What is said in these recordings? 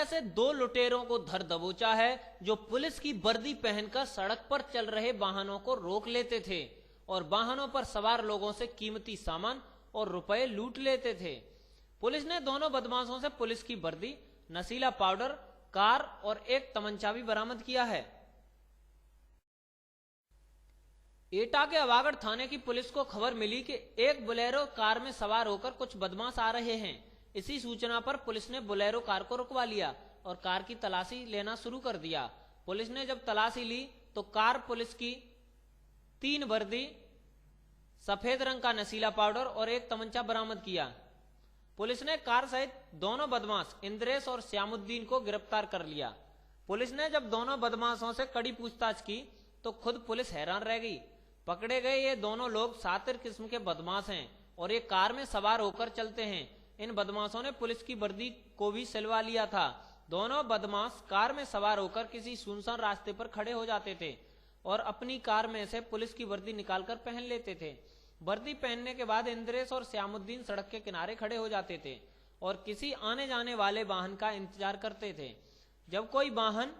ऐसे दो लुटेरों को धर दबोचा है जो पुलिस की वर्दी पहनकर सड़क पर चल रहे वाहनों को रोक लेते थे और वाहनों पर सवार लोगों से कीमती सामान और रुपए लूट लेते थे। पुलिस ने दोनों बदमाशों से पुलिस की वर्दी, नशीला पाउडर, कार और एक तमंचा भी बरामद किया है। एटा के अवागढ़ थाने की पुलिस को खबर मिली कि एक बोलेरो कार में सवार होकर कुछ बदमाश आ रहे हैं। इसी सूचना पर पुलिस ने बोलेरो कार को रुकवा लिया और कार की तलाशी लेना शुरू कर दिया। पुलिस ने जब तलाशी ली तो कार पुलिस की 3 वर्दी, सफेद रंग का नशीला पाउडर और एक तमंचा बरामद किया। पुलिस ने कार सहित दोनों बदमाश इंद्रेश और श्यामुद्दीन को गिरफ्तार कर लिया। पुलिस ने जब दोनों बदमाशों से कड़ी पूछताछ की तो खुद पुलिस हैरान रह गई। पकड़े गए ये दोनों लोग सातिर किस्म के बदमाश हैं और ये कार में सवार होकर चलते हैं। इन बदमाशों ने पुलिस की वर्दी को भी सिलवा लिया था। दोनों बदमाश कार में सवार होकर किसी सुनसान रास्ते पर खड़े हो जाते थे और अपनी कार में से पुलिस की वर्दी निकालकर पहन लेते थे। वर्दी पहनने के बाद इंद्रेश और श्यामुद्दीन सड़क के किनारे खड़े हो जाते थे और किसी आने जाने वाले वाहन का इंतजार करते थे। जब कोई वाहन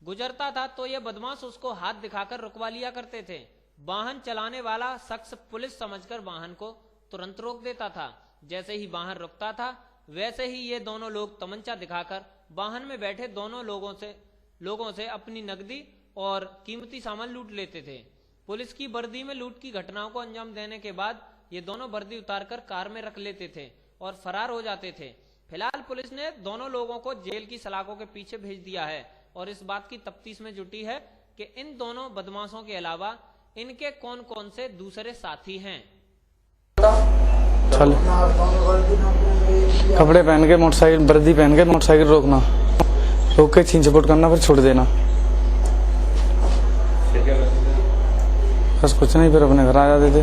गुजरता था तो ये बदमाश उसको हाथ दिखाकर रुकवा लिया करते थे। वाहन चलाने वाला शख्स पुलिस समझकर वाहन को तुरंत रोक देता था। जैसे ही वाहन रुकता था वैसे ही ये दोनों लोग तमंचा दिखाकर वाहन में बैठे दोनों लोगों से अपनी नकदी और कीमती सामान लूट लेते थे। पुलिस की वर्दी में लूट की घटनाओं को अंजाम देने के बाद ये दोनों वर्दी उतारकर कार में रख लेते थे और फरार हो जाते थे। फिलहाल पुलिस ने दोनों लोगों को जेल की सलाखों के पीछे भेज दिया है और इस बात की तफ्तीश में जुटी है कि इन दोनों बदमाशों के अलावा इनके कौन कौन से दूसरे साथी हैं। चल कपड़े पहन के मोटरसाइकिल, वर्दी पहन के मोटरसाइकिल रोकना, रोक के छीन झपट करना, फिर छोड़ देना। बस कुछ नहीं, फिर अपने घर आ जाते थे।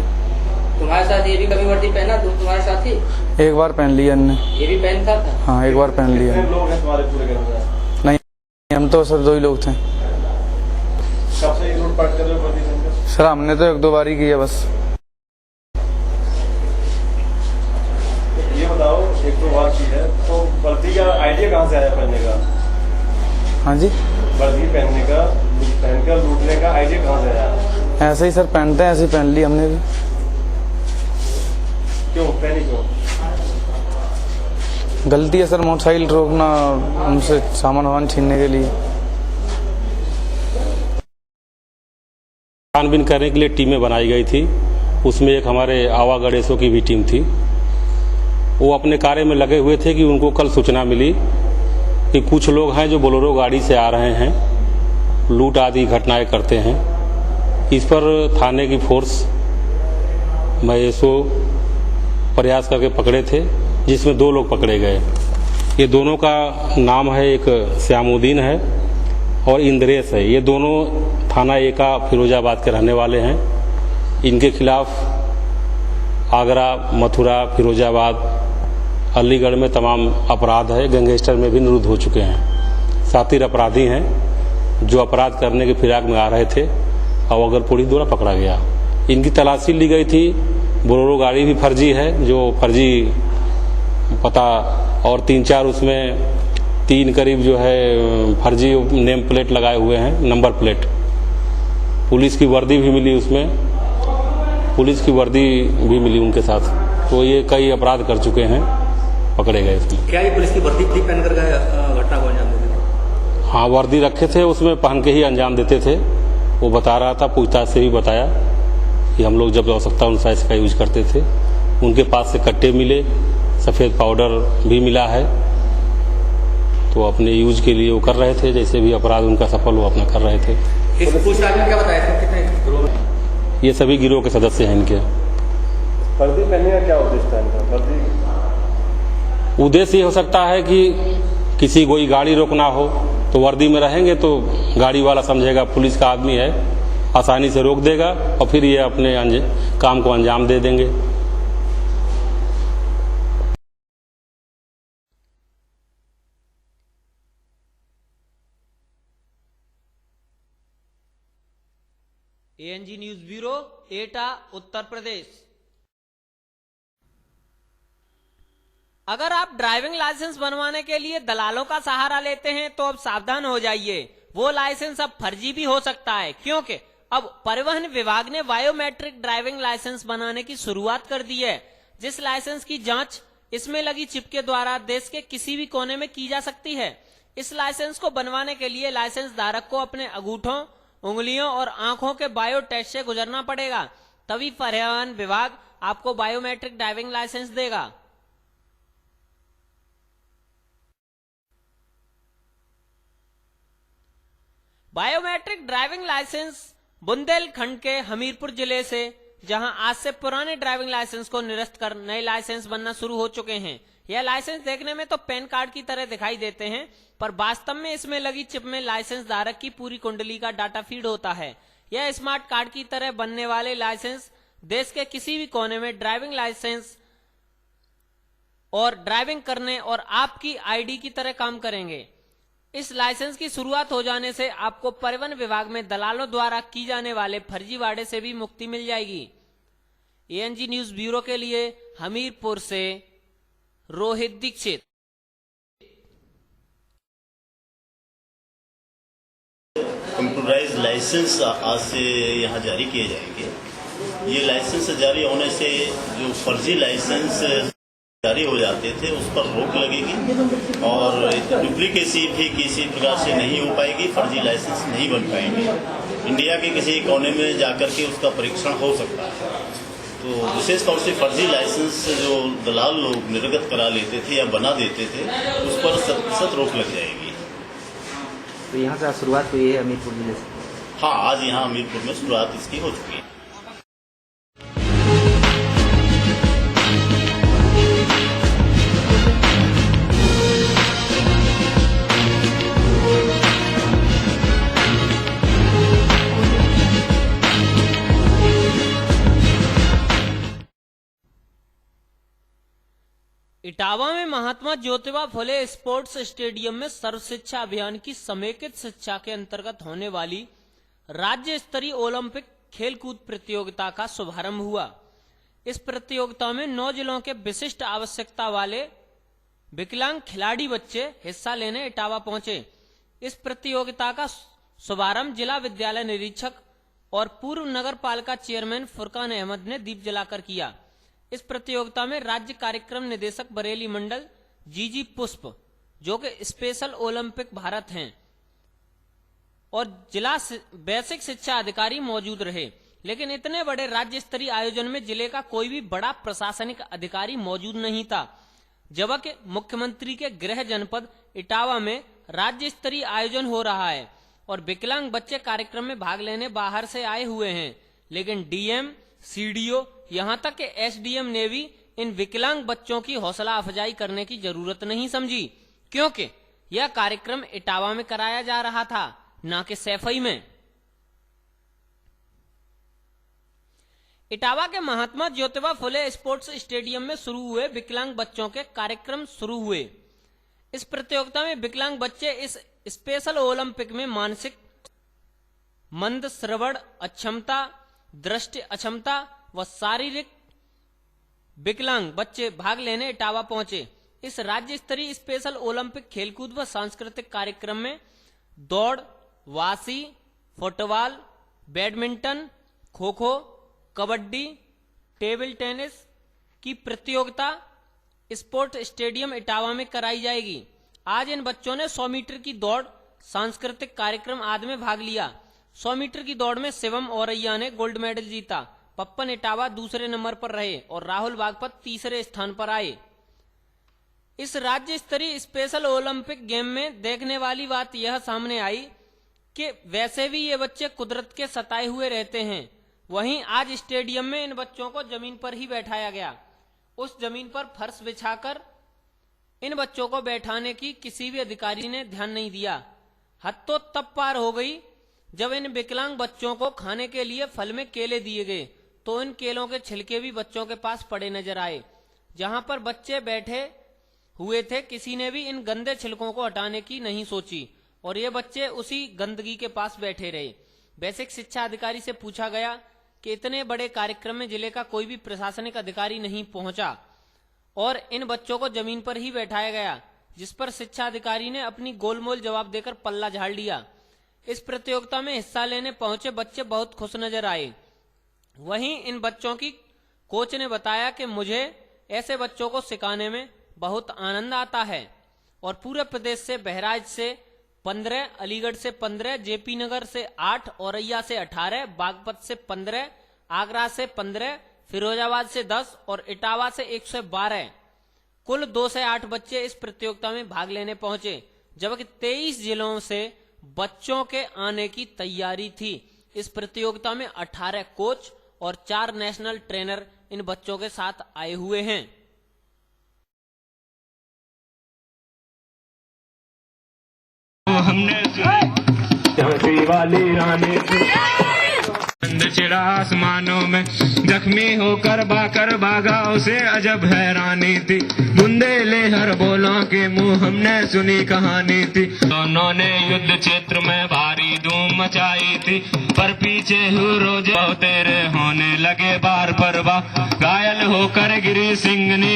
तुम्हारे साथ ये भी कभी वर्दी पहना तुम्हारे साथी? एक बार पहन लिया इनने। ये भी पहनता था? हाँ, एक बार पहन लिया। लोग हैं तुम्हारे पूरे घर में? नहीं, हम तो सिर्फ 2 ही लोग थे। कब से लूट पाट कर रहे हो वर्दी पहनकर? सर हमने तो 1-2 बार ही किया बस। ये बताओ, 1-2 बार की है तो वर्दी का आइडिया कहाँ से आया पहनने का? हाँ जी, वर्दी पहनने का, पहनकर लूटने का आइडिया कहाँ से आया? ऐसे ही सर पहनते हैं, ऐसे ही पहन ली हमने भी। क्यों पहनी क्यों? गलती है सर, मोटरसाइकिल रोकना, उनसे सामान वामान छीनने के लिए। छानबीन करने के लिए टीमें बनाई गई थी। उसमें एक हमारे आवागढ़ एसओ की भी टीम थी। वो अपने कार्य में लगे हुए थे कि उनको कल सूचना मिली कि कुछ लोग हैं जो बोलेरो गाड़ी से आ रहे हैं, लूट आदि घटनाएं करते हैं। इस पर थाने की फोर्स में एसओ प्रयास करके पकड़े थे, जिसमें 2 लोग पकड़े गए। ये दोनों का नाम है, एक श्यामुद्दीन है और इंद्रेश है। ये दोनों थाना एका फिरोजाबाद के रहने वाले हैं। इनके खिलाफ आगरा, मथुरा, फिरोजाबाद, अलीगढ़ में तमाम अपराध है, गैंगस्टर में भी निरुद्ध हो चुके हैं। सातिर अपराधी हैं जो अपराध करने के फिराक में आ रहे थे और अगर पुलिस द्वारा पकड़ा गया। इनकी तलाशी ली गई थी। बोलेरो गाड़ी भी फर्जी है, जो फर्जी पता और 3-4 उसमें 3 करीब जो है फर्जी नेम प्लेट लगाए हुए हैं, नंबर प्लेट। पुलिस की वर्दी भी मिली उसमें, पुलिस की वर्दी भी मिली उनके साथ। तो ये कई अपराध कर चुके हैं, पकड़े गए इसमें। क्या ये पुलिस की वर्दी पहन कर घटना को अंजाम देते थे? हाँ, वर्दी रखे थे, उसमें पहन के ही अंजाम देते थे। वो बता रहा था, पूछताछ से भी बताया कि हम लोग जब आवश्यकता अनुसार इसका यूज करते थे। उनके पास से कट्टे मिले, सफ़ेद पाउडर भी मिला है, तो अपने यूज के लिए वो कर रहे थे। जैसे भी अपराध उनका सफल वो अपना कर रहे थे। इस पूछताछ में क्या बताया था, कितने गिरोह? ये सभी गिरोह के सदस्य हैं इनके। वर्दी पहनने का क्या उद्देश्य था इनका? उद्देश्य ये हो सकता है कि किसी कोई गाड़ी रोकना हो तो वर्दी में रहेंगे तो गाड़ी वाला समझेगा पुलिस का आदमी है, आसानी से रोक देगा और फिर ये अपने काम को अंजाम दे देंगे। एएनजी न्यूज ब्यूरो, एटा, उत्तर प्रदेश। अगर आप ड्राइविंग लाइसेंस बनवाने के लिए दलालों का सहारा लेते हैं तो अब सावधान हो जाइए, वो लाइसेंस अब फर्जी भी हो सकता है, क्योंकि अब परिवहन विभाग ने बायोमेट्रिक ड्राइविंग लाइसेंस बनाने की शुरुआत कर दी है, जिस लाइसेंस की जांच इसमें लगी चिप के द्वारा देश के किसी भी कोने में की जा सकती है। इस लाइसेंस को बनवाने के लिए लाइसेंस धारक को अपने अंगूठों, उंगलियों और आंखों के बायो टेस्ट से गुजरना पड़ेगा, तभी परिवहन विभाग आपको बायोमेट्रिक ड्राइविंग लाइसेंस देगा। बायोमेट्रिक ड्राइविंग लाइसेंस बुंदेलखंड के हमीरपुर जिले से, जहां आज से पुराने ड्राइविंग लाइसेंस को निरस्त कर नए लाइसेंस बनना शुरू हो चुके हैं। यह लाइसेंस देखने में तो पैन कार्ड की तरह दिखाई देते हैं, पर वास्तव में इसमें लगी चिप में लाइसेंस धारक की पूरी कुंडली का डाटा फीड होता है। यह स्मार्ट कार्ड की तरह बनने वाले लाइसेंस देश के किसी भी कोने में ड्राइविंग लाइसेंस और ड्राइविंग करने और आपकी आईडी की तरह काम करेंगे। इस लाइसेंस की शुरुआत हो जाने से आपको परिवहन विभाग में दलालों द्वारा की जाने वाले फर्जीवाड़े से भी मुक्ति मिल जाएगी। एएनजी न्यूज ब्यूरो के लिए हमीरपुर से रोहित दीक्षित। कंप्यूटराइज लाइसेंस आज से यहाँ जारी किए जाएंगे। ये लाइसेंस जारी होने से जो फर्जी लाइसेंस जारी हो जाते थे उस पर रोक लगेगी और डुप्लीकेसी भी किसी प्रकार से नहीं हो पाएगी, फर्जी लाइसेंस नहीं बन पाएंगे। इंडिया के किसी कोने में जाकर के उसका परीक्षण हो सकता है। तो विशेष तौर से फर्जी लाइसेंस जो दलाल लोग निर्गत करा लेते थे या बना देते थे उस पर 100% रोक लग जाएगी। तो यहाँ से शुरुआत हुई है हमीरपुर जिले से? हाँ, आज यहाँ हमीरपुर में शुरुआत इसकी हो चुकी है। इटावा में महात्मा ज्योतिबा फुले स्पोर्ट्स स्टेडियम में सर्व शिक्षा अभियान की समेकित शिक्षा के अंतर्गत होने वाली राज्य स्तरीय ओलंपिक खेलकूद प्रतियोगिता का शुभारंभ हुआ। इस प्रतियोगिता में 9 जिलों के विशिष्ट आवश्यकता वाले विकलांग खिलाड़ी बच्चे हिस्सा लेने इटावा पहुंचे। इस प्रतियोगिता का शुभारंभ जिला विद्यालय निरीक्षक और पूर्व नगर पालिका चेयरमैन फुरकान अहमद ने दीप जलाकर किया। इस प्रतियोगिता में राज्य कार्यक्रम निदेशक बरेली मंडल जीजी पुष्प, जो कि स्पेशल ओलंपिक भारत हैं, और जिला बेसिक शिक्षा अधिकारी मौजूद रहे। लेकिन इतने बड़े राज्य स्तरीय आयोजन में जिले का कोई भी बड़ा प्रशासनिक अधिकारी मौजूद नहीं था, जबकि मुख्यमंत्री के गृह जनपद इटावा में राज्य स्तरीय आयोजन हो रहा है और विकलांग बच्चे कार्यक्रम में भाग लेने बाहर से आए हुए हैं। लेकिन डीएम, सीडीओ, यहां तक कि एसडीएम ने भी इन विकलांग बच्चों की हौसला अफजाई करने की जरूरत नहीं समझी, क्योंकि यह कार्यक्रम इटावा में कराया जा रहा था, न कि सैफई में। इटावा के महात्मा ज्योतिबा फुले स्पोर्ट्स स्टेडियम में शुरू हुए विकलांग बच्चों के कार्यक्रम शुरू हुए। इस प्रतियोगिता में विकलांग बच्चे इस स्पेशल ओलंपिक में मानसिक मंद, श्रवण अक्षमता, दृष्टि अक्षमता व शारीरिक विकलांग बच्चे भाग लेने इटावा पहुंचे। इस राज्य स्तरीय स्पेशल ओलंपिक खेलकूद व सांस्कृतिक कार्यक्रम में दौड़, वासी, football, badminton, kho kho, kabaddi, table tennis की प्रतियोगिता स्पोर्ट स्टेडियम इटावा में कराई जाएगी। आज इन बच्चों ने 100 मीटर की दौड़, सांस्कृतिक कार्यक्रम आदि में भाग लिया। 100 मीटर की दौड़ में शिवम औरैया ने गोल्ड मेडल जीता। पप्पन इटावा दूसरे नंबर पर रहे और राहुल बागपत तीसरे स्थान पर आए। इस राज्य स्तरीय स्पेशल ओलंपिक गेम में देखने वाली बात यह सामने आई कि वैसे भी ये बच्चे कुदरत के सताए हुए रहते हैं, वहीं आज स्टेडियम में इन बच्चों को जमीन पर ही बैठाया गया। उस जमीन पर फर्श बिछाकर इन बच्चों को बैठाने की किसी भी अधिकारी ने ध्यान नहीं दिया। हद तो तब पार हो गई जब इन विकलांग बच्चों को खाने के लिए फल में केले दिए गए तो इन केलों के छिलके भी बच्चों के पास पड़े नजर आए। जहां पर बच्चे बैठे हुए थे, किसी ने भी इन गंदे छिलकों को हटाने की नहीं सोची और ये बच्चे उसी गंदगी के पास बैठे रहे। बेसिक शिक्षा अधिकारी से पूछा गया कि इतने बड़े कार्यक्रम में जिले का कोई भी प्रशासनिक अधिकारी नहीं पहुंचा और इन बच्चों को जमीन पर ही बैठाया गया, जिस पर शिक्षा अधिकारी ने अपनी गोलमोल जवाब देकर पल्ला झाड़ लिया। इस प्रतियोगिता में हिस्सा लेने पहुंचे बच्चे बहुत खुश नजर आए। वहीं इन बच्चों की कोच ने बताया कि मुझे ऐसे बच्चों को सिखाने में बहुत आनंद आता है और पूरे प्रदेश से बहराइच से 15, अलीगढ़ से 15, जेपी नगर से 8, औरैया से 18, बागपत से 15, आगरा से 15, फिरोजाबाद से 10 और इटावा से 112 कुल 2 से 8 बच्चे इस प्रतियोगिता में भाग लेने पहुंचे, जबकि 23 जिलों से बच्चों के आने की तैयारी थी। इस प्रतियोगिता में 18 कोच और 4 नेशनल ट्रेनर इन बच्चों के साथ आए हुए हैं। हमने सुनी वाली रानी चिड़ा आसमानों में जख्मी होकर बाकर भागा, उसे अजब हैरानी थी। बुंदेले हर बोलों के मुंह हमने सुनी कहानी थी। दोनों ने युद्ध क्षेत्र में भारी धूम मचाई थी, पर पीछे रोज तेरे होने लगे बार पर बार। घायल होकर गिरी सिंगनी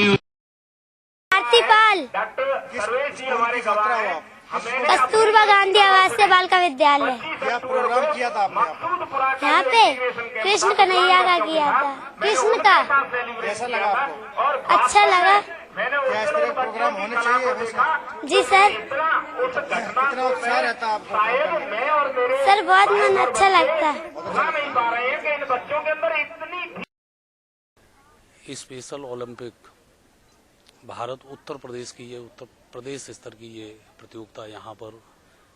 पाल कस्तूरबा गांधी आवासीय बालिका विद्यालय। क्या प्रोग्राम किया था आपने यहाँ पे कृष्ण कन्हैया का किया था। कृष्ण का कैसा लगा आपको? अच्छा लगा। क्या इस तरह प्रोग्राम होने चाहिए हमेशा? जी सर। कितना उत्साह रहता है आपको? सर बहुत मन अच्छा लगता है। स्पेशल ओलंपिक भारत उत्तर प्रदेश की ये उत्तर प्रदेश स्तर की ये प्रतियोगिता यहाँ पर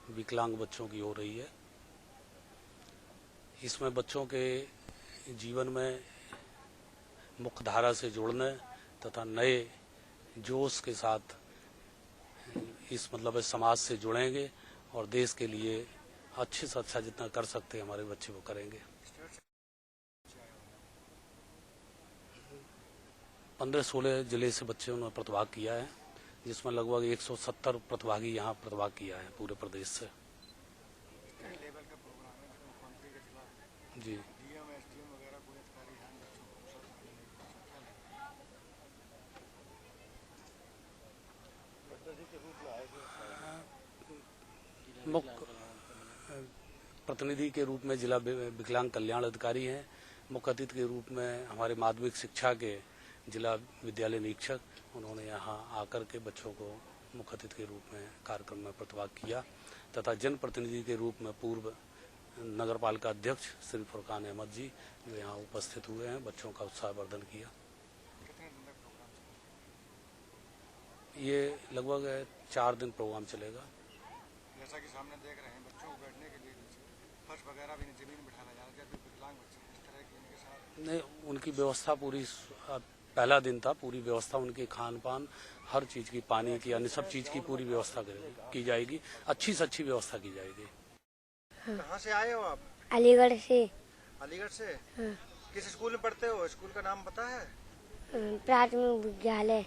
विकलांग बच्चों की हो रही है। इसमें बच्चों के जीवन में मुख्य धारा से जुड़ने तथा नए जोश के साथ इस समाज से जुड़ेंगे और देश के लिए अच्छे से अच्छा जितना कर सकते हैं हमारे बच्चे वो करेंगे। 15-16 जिले से बच्चे उन्होंने प्रतिभाग किया है, जिसमें लगभग 170 प्रतिभागी यहाँ प्रतिभाग किया है पूरे प्रदेश से। जी मुख्य प्रतिनिधि के रूप में जिला विकलांग कल्याण अधिकारी हैं। मुख्य अतिथि के रूप में हमारे माध्यमिक शिक्षा के जिला विद्यालय निरीक्षक, उन्होंने यहाँ आकर के बच्चों को मुख्य अतिथि के रूप में कार्यक्रम में प्रतिभाग किया तथा जनप्रतिनिधि के रूप में पूर्व नगर पालिका अध्यक्ष श्री फुरकान अहमद जी जो यहाँ उपस्थित हुए हैं, बच्चों का उत्साहवर्धन किया। ये लगभग 4 दिन प्रोग्राम चलेगा। जैसा कि सामने देख रहे हैं बच्चों को बैठने के लिए फर्श वगैरह भी जमीन बिठाया जा रहा है, विकलांग बच्चे इस तरह के इनके साथ नहीं, उनकी व्यवस्था पूरी पहला दिन था, पूरी व्यवस्था उनके खान पान हर चीज की, पानी की, अन्य सब चीज की पूरी व्यवस्था की जाएगी। अच्छी से अच्छी व्यवस्था की जाएगी। कहाँ से आए हो आप? अलीगढ़ से। अलीगढ़ से? किस स्कूल में पढ़ते हो? स्कूल का नाम पता है? प्राथमिक विद्यालय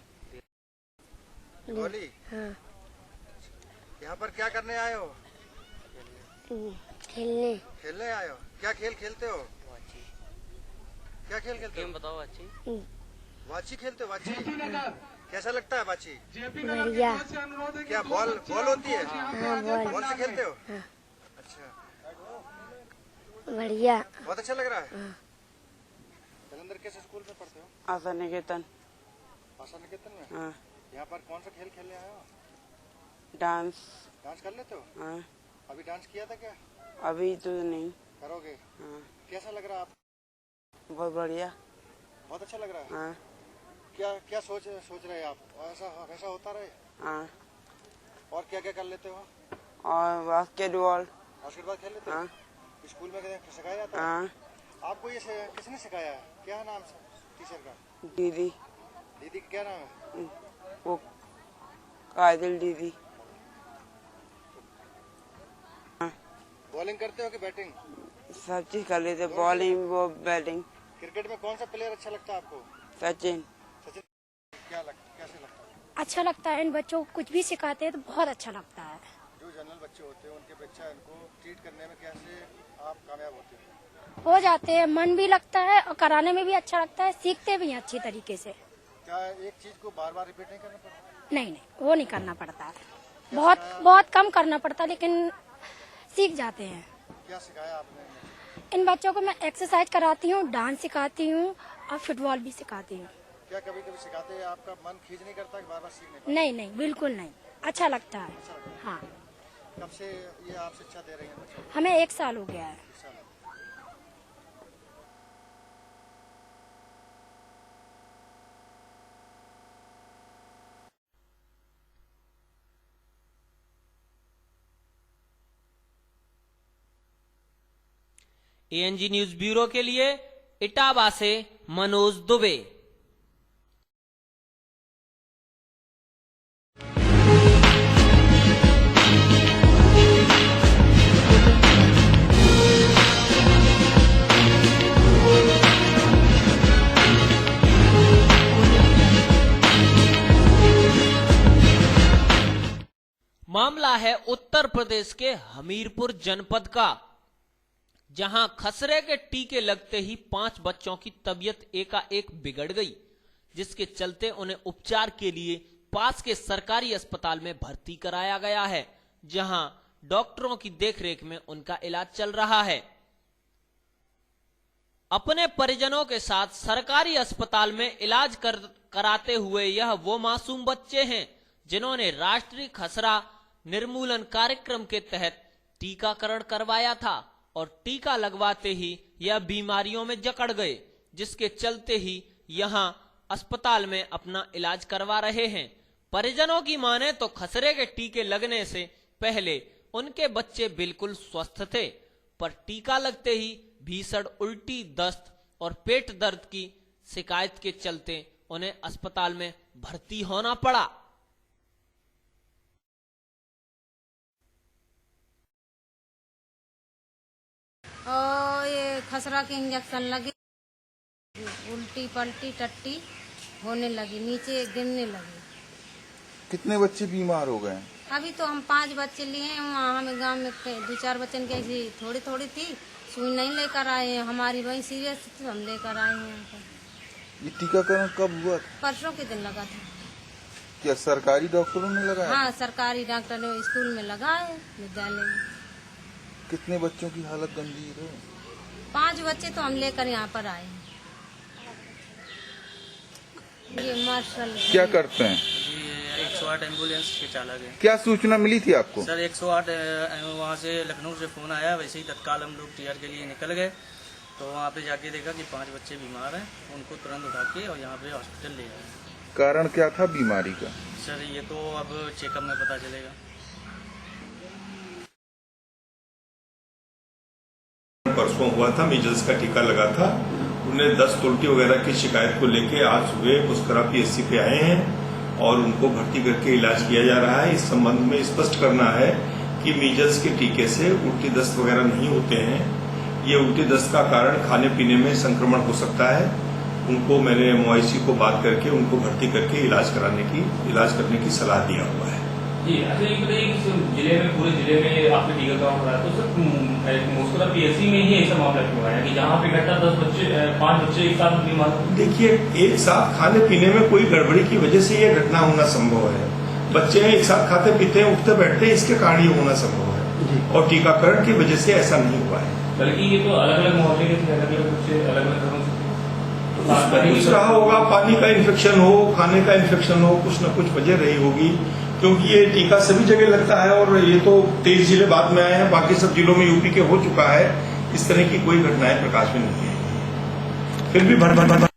गोली। हाँ। यहाँ पर क्या करने आए हो? खेलने। खेलने आए हो? क्या खेल खेलते हो? क्या खेल खेलते हो? बताओ अच्छी। वाची खेलते हो? वाची कैसा लगता है वाची? बढ़िया। क्या बॉल होती है? हाँ बॉल से खेलते हो? हाँ। अच्छा, बढ़िया। बहुत अच्छा लग रहा है। हाँ। जलंधर किस स्कूल में पढ़ते हो? आशा निकेतन। आशा निकेतन में? हाँ। यहाँ पर कौन सा खेल खेलने आए हो? डांस। डांस कर लेते हो? हाँ। अभी डांस किया था क्या? अभी तो नहीं। करोगे? हाँ। कैसा लग रहा है आप? बहुत बढ़िया। बहुत अच्छा लग रहा है। हाँ। क्या सोच रहे हैं आप? ऐसा होता रहे? हाँ। और क्या क्या कर लेते हो? और बास्केटबॉल खेल लेते हो? हाँ। स्कूल में सिखाया जाता है? हाँ। आपको ये किसने सिखाया है? क्या नाम है टीचर का? दीदी। दीदी का क्या नाम है? वो कादिल दीदी। हाँ। बॉलिंग करते हो कि बैटिंग? सब चीज कर लेते, बॉलिंग वो बैटिंग। क्रिकेट में कौन सा प्लेयर अच्छा लगता है आपको? सचिन। कैसे लगता है? अच्छा लगता है। इन बच्चों को कुछ भी सिखाते हैं तो बहुत अच्छा लगता है। जो जनरल बच्चे होते हैं उनके अपेक्षा इनको ट्रीट करने में कैसे आप कामयाब होते हैं? हो जाते हैं, मन भी लगता है और कराने में भी अच्छा लगता है, सीखते भी हैं अच्छी तरीके से। क्या एक चीज को बार बार रिपीट नहीं करना पड़ता? नहीं नहीं, वो नहीं करना पड़ता है, बहुत बहुत कम करना पड़ता, लेकिन सीख जाते हैं। क्या सिखाया आपने? इन बच्चों को मैं एक्सरसाइज कराती हूँ, डांस सिखाती हूँ और फुटबॉल भी सिखाती हूँ। क्या कभी कभी सिखाते हैं आपका मन खींच नहीं करता कि बार बार सीखने? नहीं नहीं, बिल्कुल नहीं, अच्छा लगता है। हाँ, कब से ये आप शिक्षा दे रही हैं बच्चों को? हमें 1 साल हो गया है। एएनजी न्यूज ब्यूरो के लिए इटावा से मनोज दुबे। मामला है उत्तर प्रदेश के हमीरपुर जनपद का, जहां खसरे के टीके लगते ही 5 बच्चों की तबीयत एकाएक बिगड़ गई, जिसके चलते उन्हें उपचार के लिए पास के सरकारी अस्पताल में भर्ती कराया गया है, जहां डॉक्टरों की देखरेख में उनका इलाज चल रहा है। अपने परिजनों के साथ सरकारी अस्पताल में इलाज कराते हुए यह वो मासूम बच्चे हैं जिन्होंने राष्ट्रीय खसरा निर्मूलन कार्यक्रम के तहत टीकाकरण करवाया था और टीका लगवाते ही यह बीमारियों में जकड़ गए, जिसके चलते ही यहां अस्पताल में अपना इलाज करवा रहे हैं। परिजनों की माने तो खसरे के टीके लगने से पहले उनके बच्चे बिल्कुल स्वस्थ थे, पर टीका लगते ही भीषण उल्टी, दस्त और पेट दर्द की शिकायत के चलते उन्हें अस्पताल में भर्ती होना पड़ा। और ये खसरा के इंजेक्शन लगे, उल्टी पलटी टट्टी होने लगी, नीचे गिरने लगी। कितने बच्चे बीमार हो गए? अभी तो हम 5 बच्चे लिए हैं, वहाँ हमें गांव में 2-4 बच्चन की ऐसी थोड़ी थोड़ी थी, सुई नहीं लेकर आए हैं, हमारी वही सीरियस थी तो हम लेकर आए हैं यहाँ पर। ये टीकाकरण कब हुआ? परसों के दिन लगा था। क्या सरकारी डॉक्टरों ने लगाया? हाँ, सरकारी डॉक्टर ने स्कूल में लगाए, विद्यालय में। कितने बच्चों की हालत गंभीर है? 5 बच्चे तो हम लेकर यहाँ पर आए हैं। ये मार्शल क्या करते हैं? 108 एम्बुलेंस के चालक है। क्या सूचना मिली थी आपको? सर 108 वहाँ से लखनऊ से फोन आया, वैसे ही तत्काल हम लोग टीआर के लिए निकल गए, तो वहाँ पे जाके देखा कि 5 बच्चे बीमार हैं, उनको तुरंत उठा के और यहाँ पे हॉस्पिटल ले आए। कारण क्या था बीमारी का? सर ये तो अब चेकअप में पता चलेगा। परसों हुआ था, मीजल्स का टीका लगा था, उन्हें दस्त उल्टी वगैरह की शिकायत को लेके आज सुबह मुस्करा पीएचसी पे आए हैं और उनको भर्ती करके इलाज किया जा रहा है। इस संबंध में स्पष्ट करना है कि मीजल्स के टीके से उल्टी दस्त वगैरह नहीं होते हैं। ये उल्टी दस्त का कारण खाने पीने में संक्रमण हो सकता है। उनको मैंने MOIC को बात करके उनको भर्ती करके इलाज करने की सलाह दिया हुआ है। जी, अच्छा ये बताइए कि जिले में, पूरे जिले में आपने टीकाकरण कराया, तो सिर्फ मुस्कुरा पीएचसी में ही ऐसा मामला क्यों आया कि जहाँ पे इकट्ठा 5 बच्चे एक साथ बीमार? देखिए, एक साथ खाने पीने में कोई गड़बड़ी की वजह से ये घटना होना संभव है। बच्चे एक साथ खाते पीते हैं, उठते बैठते हैं, इसके कारण ये होना संभव है और टीकाकरण की वजह से ऐसा नहीं हुआ है। बल्कि ये तो अलग अलग मोहल्ले के थे, अलग अलग बच्चे अलग अलग घरों से कुछ रहा होगा, पानी का इन्फेक्शन हो, खाने का इन्फेक्शन हो, कुछ न कुछ वजह रही होगी, क्योंकि ये टीका सभी जगह लगता है और ये तो 23 जिले बाद में आए हैं, बाकी सब जिलों में यूपी के हो चुका है। इस तरह की कोई घटनाएं प्रकाश में नहीं है। फिर भी भर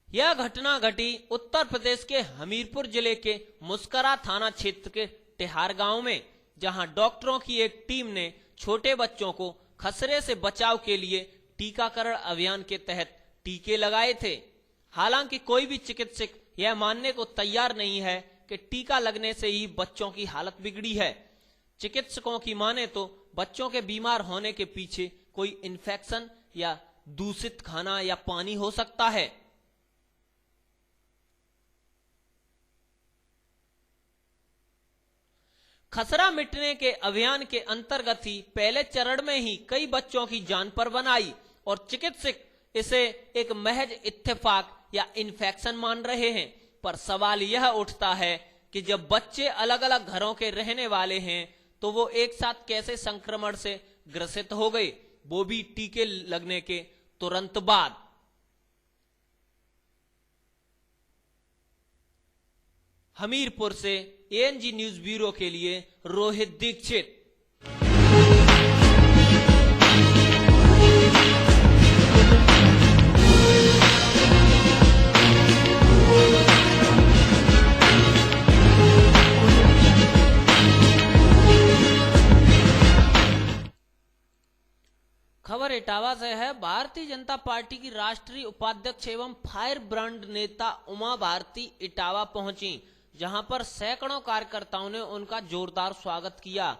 यह घटना घटी उत्तर प्रदेश के हमीरपुर जिले के मुस्करा थाना क्षेत्र के टिहार गांव में, जहां डॉक्टरों की एक टीम ने छोटे बच्चों को खसरे से बचाव के लिए टीकाकरण अभियान के तहत टीके लगाए थे। हालांकि कोई भी चिकित्सक यह मानने को तैयार नहीं है कि टीका लगने से ही बच्चों की हालत बिगड़ी है। चिकित्सकों की माने तो बच्चों के बीमार होने के पीछे कोई इन्फेक्शन या दूषित खाना या पानी हो सकता है। खसरा मिटने के अभियान के अंतर्गत ही पहले चरण में ही कई बच्चों की जान पर बनाई और चिकित्सक इसे एक महज इत्तेफाक या इन्फेक्शन मान रहे हैं। पर सवाल यह उठता है कि जब बच्चे अलग अलग घरों के रहने वाले हैं तो वो एक साथ कैसे संक्रमण से ग्रसित हो गए, वो भी टीके लगने के तुरंत बाद। हमीरपुर से एएनजी न्यूज ब्यूरो के लिए रोहित दीक्षित। खबर इटावा से है। भारतीय जनता पार्टी की राष्ट्रीय उपाध्यक्ष एवं फायर ब्रांड नेता उमा भारती इटावा पहुंची, जहां पर सैकड़ों कार्यकर्ताओं ने उनका जोरदार स्वागत किया।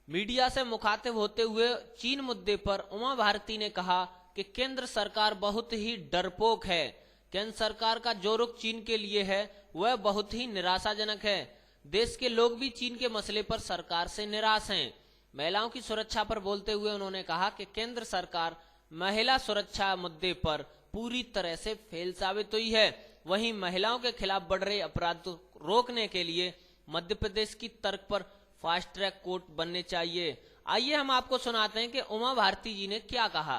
मीडिया से मुखातिब होते हुए चीन मुद्दे पर उमा भारती ने कहा कि केंद्र सरकार बहुत ही डरपोक है। केंद्र सरकार का जो रुख चीन के लिए है वह बहुत ही निराशाजनक है। देश के लोग भी चीन के मसले पर सरकार से निराश हैं। महिलाओं की सुरक्षा पर बोलते हुए उन्होंने कहा कि केंद्र सरकार महिला सुरक्षा मुद्दे पर पूरी तरह से फेल साबित हुई है। वहीं महिलाओं के खिलाफ बढ़ रहे अपराध रोकने के लिए मध्य प्रदेश की तर्क पर फास्ट ट्रैक कोर्ट बनने चाहिए। आइए हम आपको सुनाते हैं कि उमा भारती जी ने क्या कहा।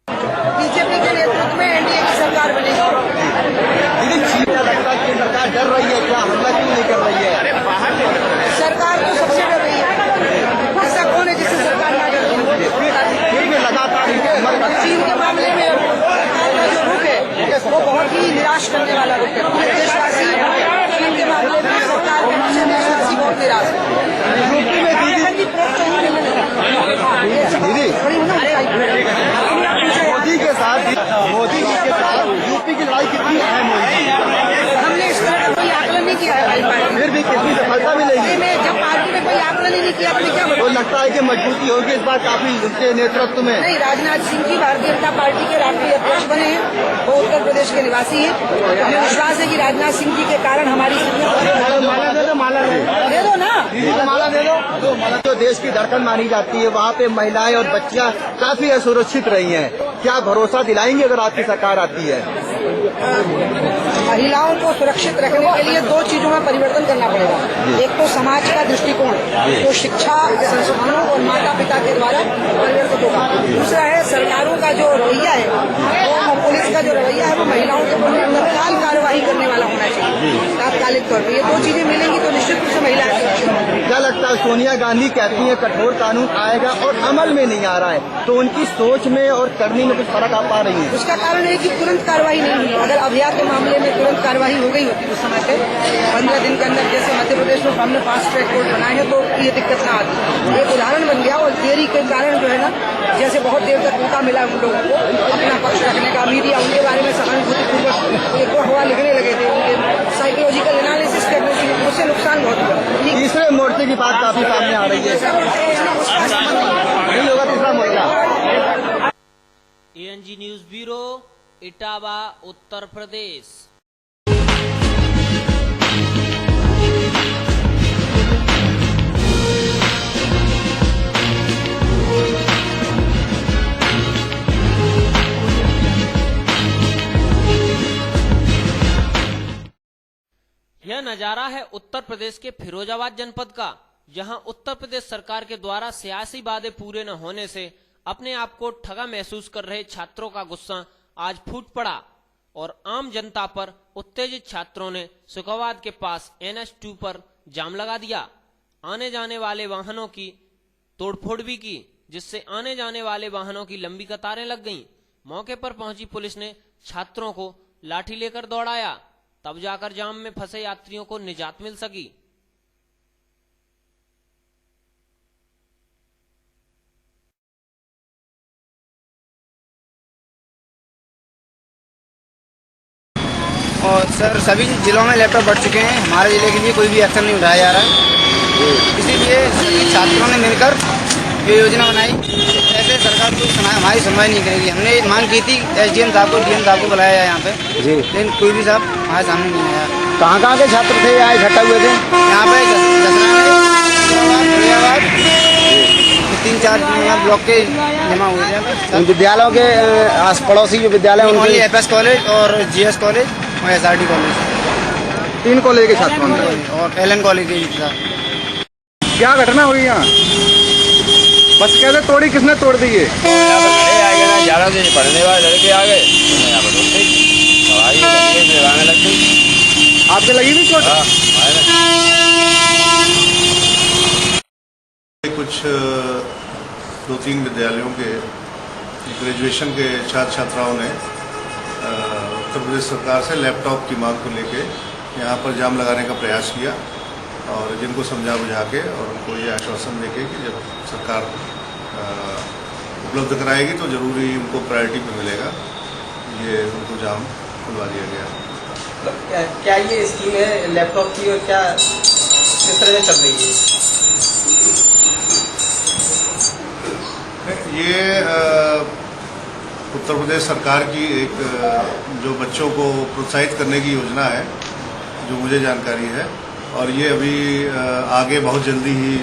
बीजेपी के नेतृत्व में एनडीए की सरकार बनेगी। सरकार डर रही है क्या? हमला क्यों नहीं कर रही है? सरकार तो सबसे डर रही है। ऐसा कौन है जिससे सरकार ना डर रही है? लगातार चीन के मामले में सरकार का जो रुख है वो बहुत ही निराश करने वाला रुख है। पूरे देशवासी चीन के मामले में सरकार के पीछे देशवासी बहुत निराश है। मोदी के साथ यूपी की लड़ाई कितनी अहम हुई? हमने इस तरह का कोई आकलन नहीं किया है। फिर भी कितनी सफलता मिलेगी? जब पार्टी ने कोई आकलन ही नहीं किया तो क्या तो लगता है कि मजबूती होगी इस बार काफी उनके नेतृत्व में। नहीं, राजनाथ सिंह जी भारतीय जनता पार्टी के राष्ट्रीय अध्यक्ष बने हैं। वो उत्तर प्रदेश के निवासी हैं। हमें विश्वास है कि राजनाथ सिंह जी के कारण हमारी माला दे दो, माला दे दो ना, माला दे दो। जो देश की धड़कन मानी जाती है वहाँ पे महिलाएं और बच्चियाँ काफी असुरक्षित रही हैं। क्या भरोसा दिलाएंगे अगर आपकी सरकार आती है? महिलाओं को सुरक्षित रखने के लिए दो चीजों में परिवर्तन करना पड़ेगा। एक तो समाज का दृष्टिकोण जो शिक्षा, संस्थानों और माता पिता के द्वारा परिवर्तित होगा। दूसरा है सरकारों का जो रवैया है, वो पुलिस का जो रवैया है वो महिलाओं के ऊपर तत्काल कार्यवाही करने वाला होना चाहिए तात्कालिक तौर पर। ये दो चीजें मिलेंगी तो निश्चित रूप से महिलाएं सुरक्षित होंगी। क्या लगता है सोनिया गांधी कहती है कठोर कानून आएगा और अमल में नहीं आ रहा है, तो उनकी सोच में और करने में कुछ फर्क आ पा रही है? उसका कारण है कि तुरंत कार्रवाई नहीं हुई। अगर अभियान के मामले में तुरंत कार्रवाई हो गई होती उस समय पे 15 दिन के अंदर, जैसे मध्य प्रदेश में हमने फास्ट ट्रैक कोर्ट बनाए हैं, तो ये दिक्कत ना आती। एक उदाहरण बन गया और देरी के कारण जो है ना, जैसे बहुत देर तक मौका मिला उन लोगों को अपना पक्ष रखने का, मीडिया उनके बारे में सहानुभूतिपूर्वक एक हवा लिखने लगे थे, उनके साइकोलॉजिकल एनालिसिस करने की, उससे नुकसान बहुत हुआ। तीसरे मोर्चे की बात काफी सामने आ रही है, नहीं होगा तीसरा मोर्चा। एएनजी न्यूज ब्यूरो, इटावा, उत्तर प्रदेश। यह नजारा है उत्तर प्रदेश के फिरोजाबाद जनपद का, जहां उत्तर प्रदेश सरकार के द्वारा सियासी वादे पूरे न होने से अपने आप को ठगा महसूस कर रहे छात्रों का गुस्सा आज फूट पड़ा और आम जनता पर उत्तेजित छात्रों ने सुखवाद के पास NH2 पर जाम लगा दिया। आने जाने वाले वाहनों की तोड़फोड़ भी की, जिससे आने जाने वाले वाहनों की लंबी कतारें लग गईं। मौके पर पहुंची पुलिस ने छात्रों को लाठी लेकर दौड़ाया, तब जाकर जाम में फंसे यात्रियों को निजात मिल सकी। और सर सभी जिलों में लैपटॉप बढ़ चुके हैं, हमारे जिले के लिए कोई भी एक्शन नहीं उठाया जा रहा है। इसीलिए सभी छात्रों ने मिलकर ये योजना बनाई। ऐसे सरकार को हमारी सुनवाई नहीं करेगी। हमने मांग की थी SDM साहब को, DM साहब को बुलाया है यहाँ पे, लेकिन कोई भी साहब हमारे सामने नहीं आया। कहाँ के छात्र थे यहाँ इकट्ठा हुए थे? यहाँ पे फरीदाबाद 3-4 ब्लॉक के जमा हुए थे। उन विद्यालयों के आस पड़ोसी जो विद्यालय उनके एफएस कॉलेज और जीएस कॉलेज और एसआरडी कॉलेज, 3 कॉलेज के छात्र और एलएन कॉलेज के था। क्या घटना हुई यहाँ? बस कैसे तोड़ी, किसने तोड़ दी ये? ज्यादा से पढ़ने वाले लड़के आ गए, यहाँ पर लग गई। आपके लगी भी चोट? कुछ 2-3 विद्यालयों के ग्रेजुएशन के छात्र छात्राओं ने उत्तर प्रदेश सरकार से लैपटॉप की मांग को लेके यहाँ पर जाम लगाने का प्रयास किया और जिनको समझा बुझा के और उनको ये आश्वासन देके कि जब सरकार उपलब्ध कराएगी तो जरूरी उनको प्रायोरिटी पे मिलेगा, ये उनको जाम खुलवा दिया गया। क्या ये स्कीम है लैपटॉप की और क्या किस तरह से चल रही है? ये उत्तर प्रदेश सरकार की एक जो बच्चों को प्रोत्साहित करने की योजना है, जो मुझे जानकारी है, और ये अभी आगे बहुत जल्दी ही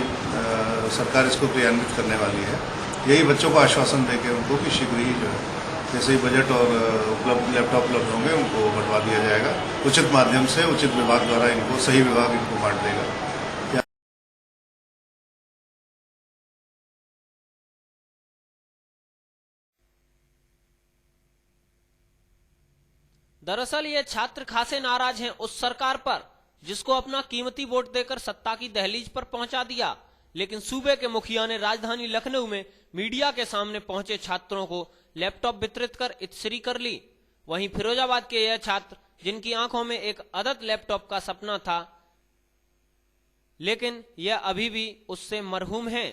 सरकार इसको क्रियान्वित करने वाली है। यही बच्चों को आश्वासन देके उनको कि शीघ्र ही जो है जैसे ही बजट और लैपटॉप उपलब्ध होंगे उनको बंटवा दिया जाएगा उचित माध्यम से, उचित विभाग द्वारा इनको, सही विभाग इनको बांट देगा। दरअसल ये छात्र खासे नाराज हैं उस सरकार पर जिसको अपना कीमती वोट देकर सत्ता की दहलीज पर पहुंचा दिया। लेकिन सूबे के मुखिया ने राजधानी लखनऊ में मीडिया के सामने पहुंचे छात्रों को लैपटॉप वितरित कर इत्सरी कर ली। वहीं फिरोजाबाद के यह छात्र जिनकी आंखों में एक अदद लैपटॉप का सपना था, लेकिन यह अभी भी उससे मरहूम हैं।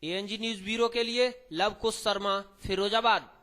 एएनजी न्यूज ब्यूरो के लिए लव कुश शर्मा, फिरोजाबाद।